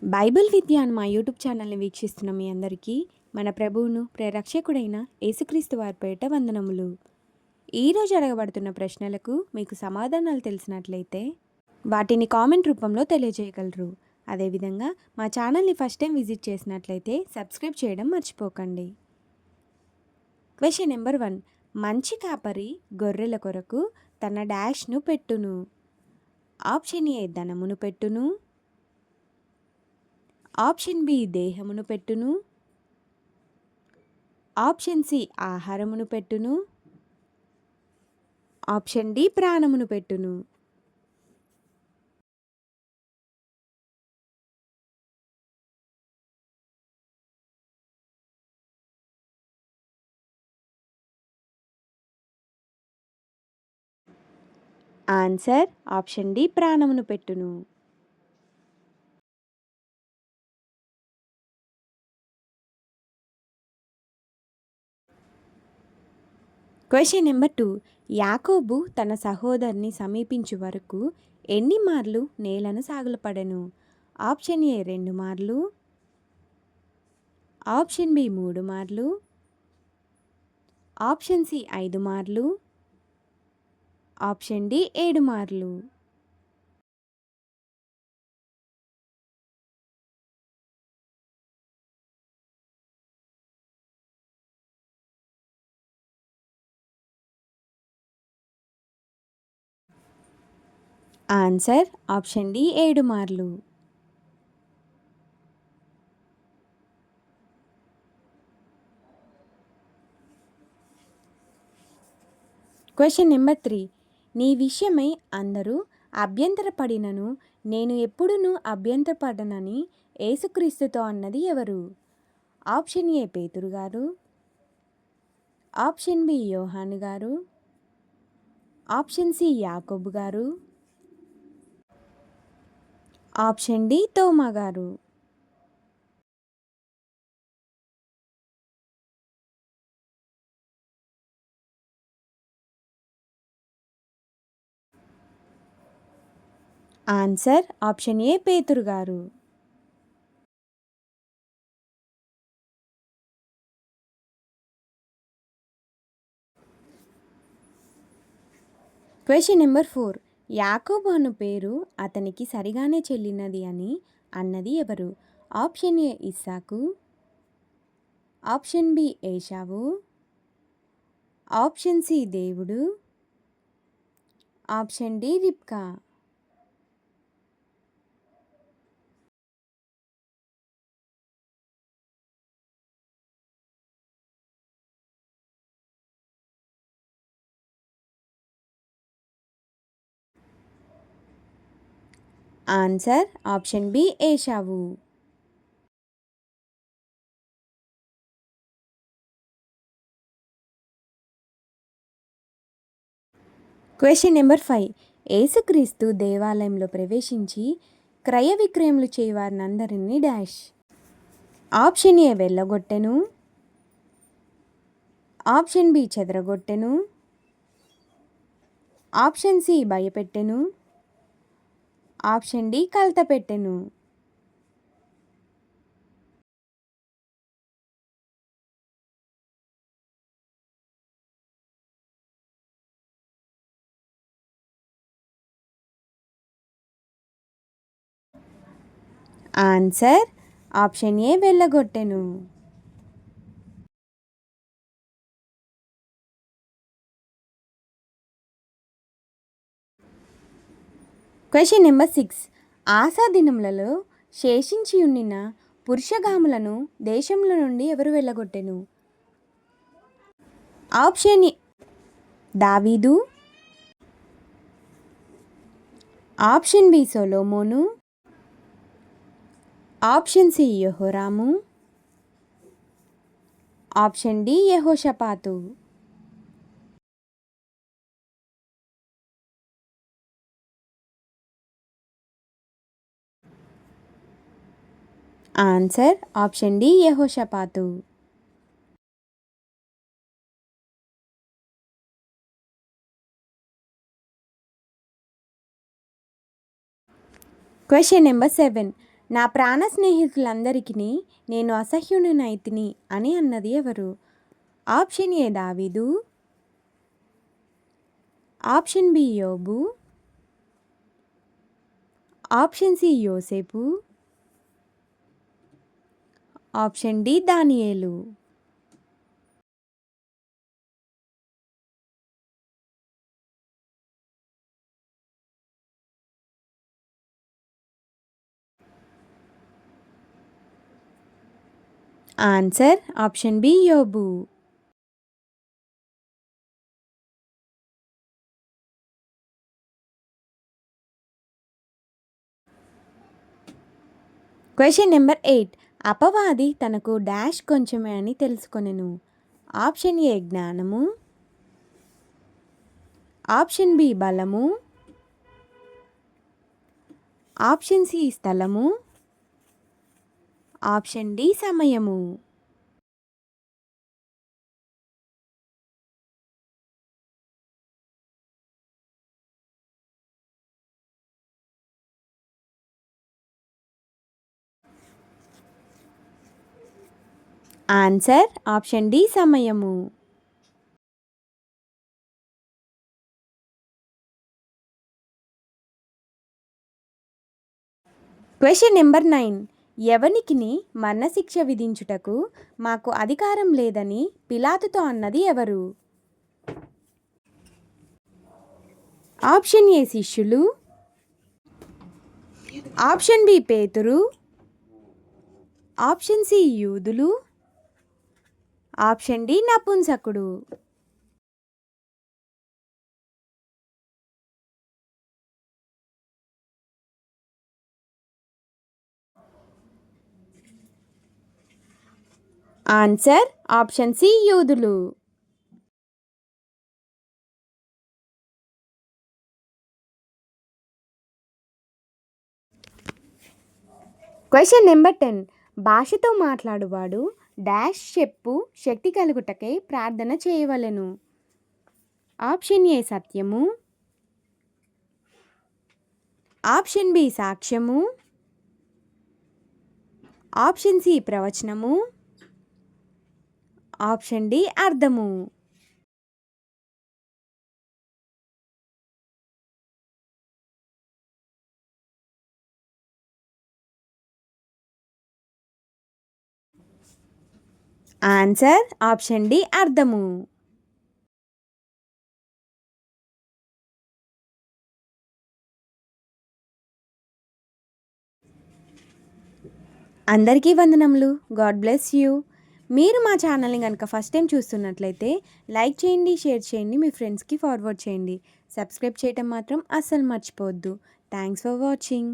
Bible విద్య అని మా YouTube ఛానల్ని వీక్షిస్తున్న మీ అందరికీ మన ప్రభువును ప్రేరక్షకుడైన యేసుక్రీస్తు వారి పేరిట వందనములు. ఈరోజు అడగబడుతున్న ప్రశ్నలకు మీకు సమాధానాలు తెలిసినట్లయితే వాటిని కామెంట్ రూపంలో తెలియజేయగలరు. అదేవిధంగా మా ఛానల్ని ఫస్ట్ టైం విజిట్ చేసినట్లయితే సబ్స్క్రైబ్ చేయడం మర్చిపోకండి. Question number 1. మంచి కాపరి గొర్రెల కొరకు తన డాష్ను పెట్టును. ఆప్షన్ ఏ ధనమును పెట్టును, ఆప్షన్ బి దేహమును పెట్టును, ఆప్షన్ సి ఆహారమును పెట్టును, ఆప్షన్ డి ప్రాణమును పెట్టును. ఆన్సర్ ఆప్షన్ డి ప్రాణమును పెట్టును. Question number 2. యాకోబు తన సహోదరుని సమీపించు వరకు ఎన్ని మార్లు నేలను సాగిలపడెను? ఆప్షన్ ఏ 2 మార్లు, ఆప్షన్ బి 3 మార్లు, ఆప్షన్ సి 5 మార్లు, ఆప్షన్ డి 7 మార్లు. ఆన్సర్ ఆప్షన్ డి 7 మార్లు. Question number 3. నీ విషయమై అందరూ అభ్యంతరపడినను నేను ఎప్పుడునూ అభ్యంతరపడనని యేసుక్రీస్తుతో అన్నది ఎవరు? ఆప్షన్ ఏ పేతురు గారు, ఆప్షన్ బి యోహాను గారు, ఆప్షన్ సి యాకోబు గారు, ఆప్షన్ డి తోమా గారు. ఆన్సర్ ఆప్షన్ ఏ పేతురు గారు. Question number 4. యాకోబు అను పేరు అతనికి సరిగానే చెల్లినది అని అన్నది ఎవరు? ఆప్షన్ ఏ ఇస్సాకు, ఆప్షన్ బి ఏషావు, ఆప్షన్ సి దేవుడు, ఆప్షన్ డి రిబ్కా. ఆన్సర్ ఆప్షన్ బి ఏషావు. Question number 5. యేసుక్రీస్తు దేవాలయంలో ప్రవేశించి క్రయ విక్రయములు చేయవారినందరినీ డాష్. ఆప్షన్ ఏ వెళ్ళగొట్టెను, ఆప్షన్ బి చెదరగొట్టెను, ఆప్షన్ సి భయపెట్టెను, ఆప్షన్ డి కలత పెట్టెను. ఆన్సర్ ఆప్షన్ ఏ వెళ్ళగొట్టెను. Question number 6. ఆశా దినములలో శేషించి ఉండిన పురుషగాములను దేశంలో నుండి ఎవరు వెళ్ళగొట్టెను? ఆప్షన్ ఏ దావీదు, ఆప్షన్ బి సొలొమోను, ఆప్షన్ సి యెహోరాము, ఆప్షన్ డి యెహోషపాతు. ఆన్సర్ ఆప్షన్ డి యెహోషపాతు. Question number 7. నా ప్రాణ స్నేహితులందరికీ నేను అసహ్యునినైతిని అని అన్నది ఎవరు? ఆప్షన్ ఏ దావీదు, ఆప్షన్ బి యోబు, ఆప్షన్ సి యోసేపు, ఆప్షన్ డి దానియేలు. ఆన్సర్ ఆప్షన్ బి యోబు. Question number 8. అపవాది తనకు డాష్ కొంచెమే అని తెలుసుకొనెను. ఆప్షన్ ఏ జ్ఞానము, ఆప్షన్ బి బలము, ఆప్షన్ సి స్థలము, ఆప్షన్ డి సమయము. ఆన్సర్ ఆప్షన్ డి సమయము. Question number 9. ఎవనికిని మరణశిక్ష విధించుటకు మాకు అధికారం లేదని పిలాతుతో అన్నది ఎవరు? ఆప్షన్ ఏ శిష్యులు, ఆప్షన్ బి పేతురు, ఆప్షన్ సి యూదులు, ఆప్షన్ డి నపుంసకుడు. ఆన్సర్ ఆప్షన్ సి యూదులు. Question number 10. భాషతో మాట్లాడువాడు డాష్ చెప్పు శక్తి కలుగుటకై ప్రార్థన చేయవలెను. ఆప్షన్ ఏ సత్యము, ఆప్షన్ బి సాక్ష్యము, ఆప్షన్ సి ప్రవచనము, ఆప్షన్ డి అర్థము. ఆన్సర్ ఆప్షన్ డి అర్థము. అందరికీ వందనములు. God bless you. మీరు మా ఛానల్ని కనుక ఫస్ట్ టైం చూస్తున్నట్లయితే లైక్ చేయండి, షేర్ చేయండి, మీ ఫ్రెండ్స్కి ఫార్వర్డ్ చేయండి. సబ్స్క్రైబ్ చేయటం మాత్రం అస్సలు మర్చిపోవద్దు. Thanks for watching.